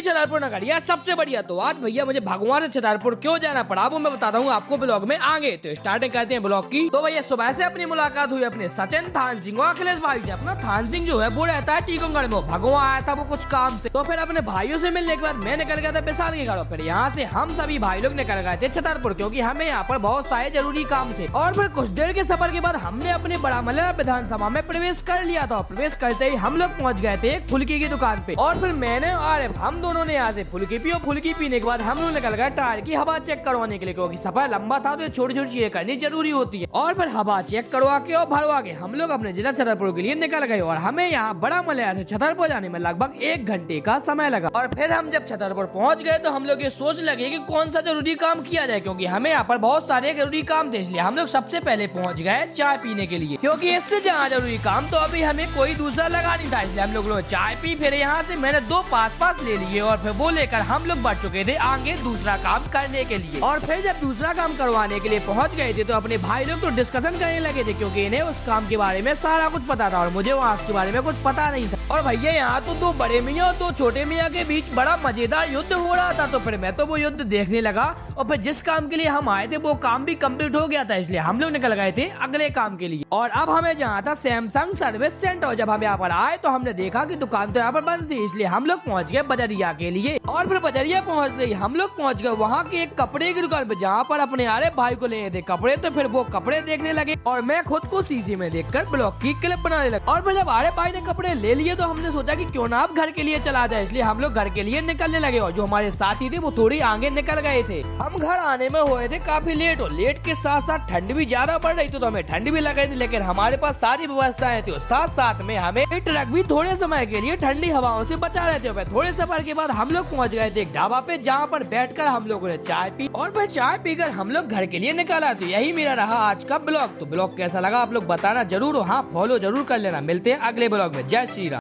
छतरपुर नगरिया सबसे बढ़िया। तो आज भैया मुझे भगवान से छतरपुर क्यों जाना पड़ा वो मैं बताता हूँ आपको ब्लॉग में आगे। तो स्टार्टिंग करते हैं ब्लॉग की। तो भैया सुबह से अपनी मुलाकात हुई अपने सचिन थान सिंह और अखिलेश भाई से। अपना थान सिंह जो है वो रहता है टीकमगढ़ में, भगवान आया था वो कुछ काम से। तो फिर अपने भाइयों से मिलने के बाद मैं निकल गया था विशाल के घर। फिर यहाँ से हम सभी भाई लोग निकल गए थे छतरपुर, क्योंकि हमें यहाँ पर बहुत सारे जरूरी काम थे। और फिर कुछ देर के सफर के बाद हमने अपने बड़ा मल्ला विधानसभा में प्रवेश कर लिया था। प्रवेश करते ही हम लोग पहुँच गए थे एक फुल्की की दुकान पे। और फिर मैंने और हम दोनों ने यहाँ से फुल्की पी और फुल्की पीने के बाद हम लोग निकल गए टायर की हवा चेक करवाने के लिए, क्योंकि सफर लंबा था तो छोटी छोटी चीजें करनी जरूरी होती है। और फिर हवा चेक करवा के और भरवा के हम लोग अपने जिला छतरपुर के लिए निकल गए। और हमें यहाँ बड़ा मलया से छतरपुर जाने में लगभग 1 घंटे का समय लगा। और फिर हम जब छतरपुर पहुँच गए तो हम लोग ये सोच लगे कि कौन सा जरूरी काम किया जाए, क्योंकि हमें यहाँ पर बहुत सारे जरूरी काम थे। इसलिए हम लोग सबसे पहले पहुँच गए चाय पीने के लिए, क्योंकि इससे जहाँ जरूरी काम तो अभी हमें कोई दूसरा लगा नहीं था। इसलिए हम लोग चाय पी, फिर यहाँ से मैंने 2 पास ले लिए और फिर वो लेकर हम लोग बढ़ चुके थे आगे दूसरा काम करने के लिए। और फिर जब दूसरा काम करवाने के लिए पहुंच गए थे तो अपने भाई लोग तो डिस्कशन करने लगे थे, क्योंकि इन्हें उस काम के बारे में सारा कुछ पता था और मुझे वहाँ उसके बारे में कुछ पता नहीं था। और भैया यहाँ तो 2 बड़े मियाँ और 2 छोटे मियाँ के बीच बड़ा मजेदार युद्ध हो रहा था। तो फिर मैं तो वो युद्ध देखने लगा और फिर जिस काम के लिए हम आए थे वो काम भी कम्प्लीट हो गया था। इसलिए हम लोग निकल गए थे अगले काम के लिए। और अब हमें जहाँ था सैमसंग सर्विस सेंटर। जब हम यहाँ पर आए तो हमने देखा कि दुकान तो यहाँ पर बंद थी, इसलिए हम लोग पहुँच गए बजरिया के लिए। और फिर बजरिया पहुँचते ही हम लोग पहुँच गए वहाँ की एक कपड़े की दुकान पे, जहाँ पर अपने आरे भाई को ले थे कपड़े। तो फिर वो कपड़े देखने लगे और मैं खुद को शीशे में देखकर ब्लॉग की क्लिप बनाने लगा। और फिर जब आरे भाई ने कपड़े ले लिए तो हमने सोचा कि क्यों ना आप घर के लिए चला जाए। इसलिए हम लोग घर के लिए निकलने लगे और जो हमारे साथी थे वो थोड़ी आगे निकल गए थे। हम घर आने में हुए थे काफी लेट और लेट के साथ साथ ठंड भी ज्यादा पड़ रही थी, तो हमें ठंड भी लग रही थी। लेकिन हमारे पास सारी व्यवस्थाएं थी और साथ साथ में हमें ट्रक भी थोड़े समय के लिए ठंडी हवाओं से बचा रहे थे। थोड़े सफर के बाद हम लोग पहुंच गए थे एक ढाबा पे, जहाँ पर बैठकर हम लोगों ने चाय पी और फिर चाय पीकर हम लोग घर के लिए निकला। तो यही मेरा रहा आज का ब्लॉग। तो ब्लॉग कैसा लगा आप लोग बताना जरूर। हाँ, फॉलो जरूर कर लेना। मिलते हैं अगले ब्लॉग में। जय श्री राम।